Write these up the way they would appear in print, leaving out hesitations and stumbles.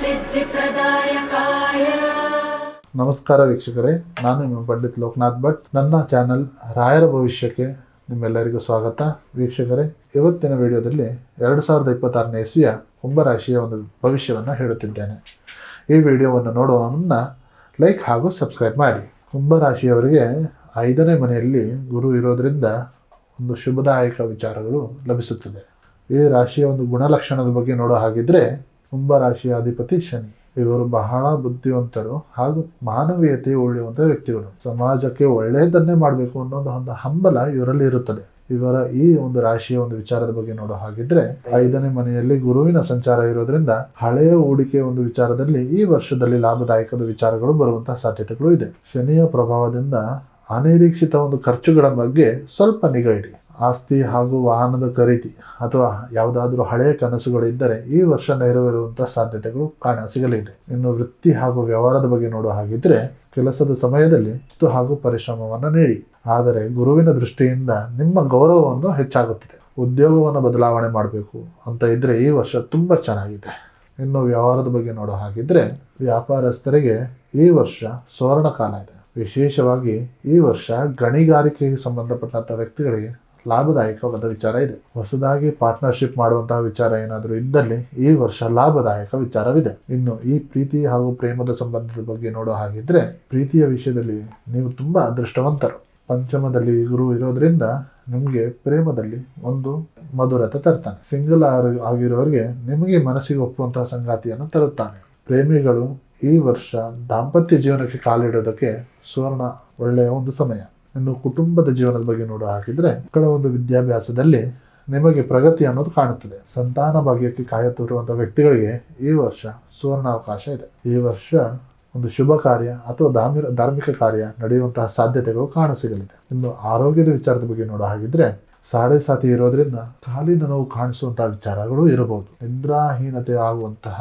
सिद्धिप्रदायकाय। ನಮಸ್ಕಾರ ವೀಕ್ಷಕರೇ, ನಾನು ನಿಮ್ಮ ಪಂಡಿತ್ ಲೋಕನಾಥ್ ಭಟ್. ನನ್ನ ಚಾನಲ್ ರಾಯರ ಭವಿಷ್ಯಕ್ಕೆ ನಿಮ್ಮೆಲ್ಲರಿಗೂ ಸ್ವಾಗತ. ವೀಕ್ಷಕರೇ, ಇವತ್ತಿನ ವಿಡಿಯೋದಲ್ಲಿ 2026ನೇ ಇಸ್ವಿಯ ಕುಂಭರಾಶಿಯ ಒಂದು ಭವಿಷ್ಯವನ್ನು ಹೇಳುತ್ತಿದ್ದೇನೆ. ಈ ವಿಡಿಯೋವನ್ನು ನೋಡುವ ಮುನ್ನ ಲೈಕ್ ಹಾಗೂ ಸಬ್ಸ್ಕ್ರೈಬ್ ಮಾಡಿ. ಕುಂಭರಾಶಿಯವರಿಗೆ 5ನೇ ಮನೆಯಲ್ಲಿ ಗುರು ಇರೋದ್ರಿಂದ ಒಂದು ಶುಭದಾಯಕ ವಿಚಾರಗಳು ಲಭಿಸುತ್ತದೆ. ಈ ರಾಶಿಯ ಒಂದು ಗುಣಲಕ್ಷಣದ ಬಗ್ಗೆ ನೋಡೋ ಹಾಗಿದ್ರೆ, ಕುಂಭರಾಶಿಯ ಅಧಿಪತಿ ಶನಿ. ಇವರು ಬಹಳ ಬುದ್ಧಿವಂತರು ಹಾಗೂ ಮಾನವೀಯತೆ ಉಳಿಯುವಂಥ ವ್ಯಕ್ತಿಗಳು. ಸಮಾಜಕ್ಕೆ ಒಳ್ಳೆಯದನ್ನೇ ಮಾಡಬೇಕು ಅನ್ನೋದು ಒಂದು ಹಂಬಲ ಇವರಲ್ಲಿ ಇರುತ್ತದೆ. ಇವರ ಈ ಒಂದು ರಾಶಿಯ ಒಂದು ವಿಚಾರದ ಬಗ್ಗೆ ನೋಡೋ ಹಾಗಿದ್ರೆ, 5ನೇ ಮನೆಯಲ್ಲಿ ಗುರುವಿನ ಸಂಚಾರ ಇರೋದ್ರಿಂದ ಹಳೆಯ ಹೂಡಿಕೆ ಒಂದು ವಿಚಾರದಲ್ಲಿ ಈ ವರ್ಷದಲ್ಲಿ ಲಾಭದಾಯಕದ ವಿಚಾರಗಳು ಬರುವಂತಹ ಸಾಧ್ಯತೆಗಳು ಇದೆ. ಶನಿಯ ಪ್ರಭಾವದಿಂದ ಅನಿರೀಕ್ಷಿತ ಒಂದು ಖರ್ಚುಗಳ ಬಗ್ಗೆ ಸ್ವಲ್ಪ ನಿಗಾ ಇಡಿ. ಆಸ್ತಿ ಹಾಗೂ ವಾಹನದ ಖರೀದಿ ಅಥವಾ ಯಾವುದಾದ್ರೂ ಹಳೆಯ ಕನಸುಗಳು ಇದ್ದರೆ ಈ ವರ್ಷ ನೆರವೇರುವಂತಹ ಸಾಧ್ಯತೆಗಳು ಸಿಗಲಿದೆ. ಇನ್ನು ವೃತ್ತಿ ಹಾಗೂ ವ್ಯವಹಾರದ ಬಗ್ಗೆ ನೋಡುವ ಹಾಗಿದ್ರೆ, ಕೆಲಸದ ಸಮಯದಲ್ಲಿ ಹಾಗೂ ಪರಿಶ್ರಮವನ್ನು ನೀಡಿ, ಆದರೆ ಗುರುವಿನ ದೃಷ್ಟಿಯಿಂದ ನಿಮ್ಮ ಗೌರವವನ್ನು ಹೆಚ್ಚಾಗುತ್ತದೆ. ಉದ್ಯೋಗವನ್ನು ಬದಲಾವಣೆ ಮಾಡಬೇಕು ಅಂತ ಇದ್ರೆ ಈ ವರ್ಷ ತುಂಬಾ ಚೆನ್ನಾಗಿದೆ. ಇನ್ನು ವ್ಯವಹಾರದ ಬಗ್ಗೆ ನೋಡೋ ಹಾಗಿದ್ರೆ, ವ್ಯಾಪಾರಸ್ಥರಿಗೆ ಈ ವರ್ಷ ಸುವರ್ಣ ಕಾಲ ಇದೆ. ವಿಶೇಷವಾಗಿ ಈ ವರ್ಷ ಗಣಿಗಾರಿಕೆಗೆ ಸಂಬಂಧಪಟ್ಟಂತ ವ್ಯಕ್ತಿಗಳಿಗೆ ಲಾಭದಾಯಕವಾದ ವಿಚಾರ ಇದೆ. ಹೊಸದಾಗಿ ಪಾರ್ಟ್ನರ್ಶಿಪ್ ಮಾಡುವಂತಹ ವಿಚಾರ ಏನಾದರೂ ಇದ್ದಲ್ಲಿ ಈ ವರ್ಷ ಲಾಭದಾಯಕ ವಿಚಾರವಿದೆ. ಇನ್ನು ಈ ಪ್ರೀತಿ ಹಾಗೂ ಪ್ರೇಮದ ಸಂಬಂಧದ ಬಗ್ಗೆ ನೋಡೋ ಹಾಗಿದ್ರೆ, ಪ್ರೀತಿಯ ವಿಷಯದಲ್ಲಿ ನೀವು ತುಂಬಾ ಅದೃಷ್ಟವಂತರು. ಪಂಚಮದಲ್ಲಿ ಗುರು ಇರೋದ್ರಿಂದ ನಿಮಗೆ ಪ್ರೇಮದಲ್ಲಿ ಒಂದು ಮಧುರತೆ ತರ್ತಾನೆ. ಸಿಂಗಲ್ ಆಗಿರೋರಿಗೆ ನಿಮಗೆ ಮನಸ್ಸಿಗೆ ಒಪ್ಪುವಂತಹ ಸಂಗಾತಿಯನ್ನು ತರುತ್ತಾನೆ. ಪ್ರೇಮಿಗಳು ಈ ವರ್ಷ ದಾಂಪತ್ಯ ಜೀವನಕ್ಕೆ ಕಾಲಿಡೋದಕ್ಕೆ ಸುವರ್ಣ ಒಳ್ಳೆಯ ಒಂದು ಸಮಯ. ಇನ್ನು ಕುಟುಂಬದ ಜೀವನದ ಬಗ್ಗೆ ನೋಡೋ ಹಾಕಿದ್ರೆ, ಮಕ್ಕಳ ಒಂದು ವಿದ್ಯಾಭ್ಯಾಸದಲ್ಲಿ ನಿಮಗೆ ಪ್ರಗತಿ ಅನ್ನೋದು ಕಾಣುತ್ತದೆ. ಸಂತಾನ ಭಾಗ್ಯಕ್ಕೆ ಕಾಯುತ್ತಿರುವಂತಹ ವ್ಯಕ್ತಿಗಳಿಗೆ ಈ ವರ್ಷ ಸುವರ್ಣ ಅವಕಾಶ ಇದೆ. ಈ ವರ್ಷ ಒಂದು ಶುಭ ಕಾರ್ಯ ಅಥವಾ ಧಾರ್ಮಿಕ ಕಾರ್ಯ ನಡೆಯುವಂತಹ ಸಾಧ್ಯತೆಗಳು ಕಾಣಸಿಗಲಿದೆ. ಇನ್ನು ಆರೋಗ್ಯದ ವಿಚಾರದ ಬಗ್ಗೆ ನೋಡೋ ಹಾಗಿದ್ರೆ, ಸಾಡೆ ಸಾತಿ ಇರೋದ್ರಿಂದ ಕಾಲಿನ ನೋವು ಕಾಣಿಸುವಂತಹ ವಿಚಾರಗಳು ಇರಬಹುದು. ನಿದ್ರಾಹೀನತೆ ಆಗುವಂತಹ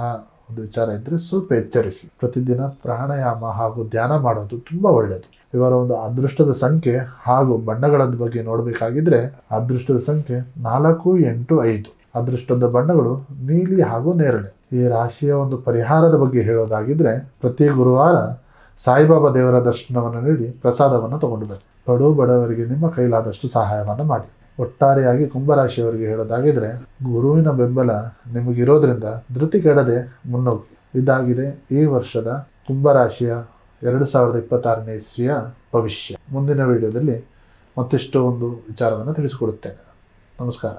ಒಂದು ವಿಚಾರ ಇದ್ರೆ ಸ್ವಲ್ಪ ಎಚ್ಚರಿಸಿ. ಪ್ರತಿದಿನ ಪ್ರಾಣಾಯಾಮ ಹಾಗೂ ಧ್ಯಾನ ಮಾಡೋದು ತುಂಬಾ ಒಳ್ಳೆಯದು. ಇವರ ಒಂದು ಅದೃಷ್ಟದ ಸಂಖ್ಯೆ ಹಾಗೂ ಬಣ್ಣಗಳ ಬಗ್ಗೆ ನೋಡಬೇಕಾಗಿದ್ರೆ, ಅದೃಷ್ಟದ ಸಂಖ್ಯೆ 4, 8, 5. ಅದೃಷ್ಟದ ಬಣ್ಣಗಳು ನೀಲಿ ಹಾಗೂ ನೇರಳೆ. ಈ ರಾಶಿಯ ಒಂದು ಪರಿಹಾರದ ಬಗ್ಗೆ ಹೇಳೋದಾಗಿದ್ರೆ, ಪ್ರತಿ ಗುರುವಾರ ಸಾಯಿಬಾಬಾ ದೇವರ ದರ್ಶನವನ್ನು ನೀಡಿ ಪ್ರಸಾದವನ್ನು ತಗೊಂಡು ಬನ್ನಿ. ಕಡು ಬಡವರಿಗೆ ನಿಮ್ಮ ಕೈಲಾದಷ್ಟು ಸಹಾಯವನ್ನು ಮಾಡಿ. ಒಟ್ಟಾರೆಯಾಗಿ ಕುಂಭರಾಶಿಯವರಿಗೆ ಹೇಳೋದಾಗಿದ್ರೆ, ಗುರುವಿನ ಬೆಂಬಲ ನಿಮಗಿರೋದ್ರಿಂದ ಧೃತಿ ಕೆಡದೆ ಮುನ್ನೋಗಿ. ಇದಾಗಿದೆ ಈ ವರ್ಷದ ಕುಂಭರಾಶಿಯ 2026ನೇ ಇಸ್ವಿಯ ಭವಿಷ್ಯ. ಮುಂದಿನ ವಿಡಿಯೋದಲ್ಲಿ ಮತ್ತಿಷ್ಟು ಒಂದು ವಿಚಾರವನ್ನು ತಿಳಿಸಿಕೊಡುತ್ತೇನೆ. ನಮಸ್ಕಾರ.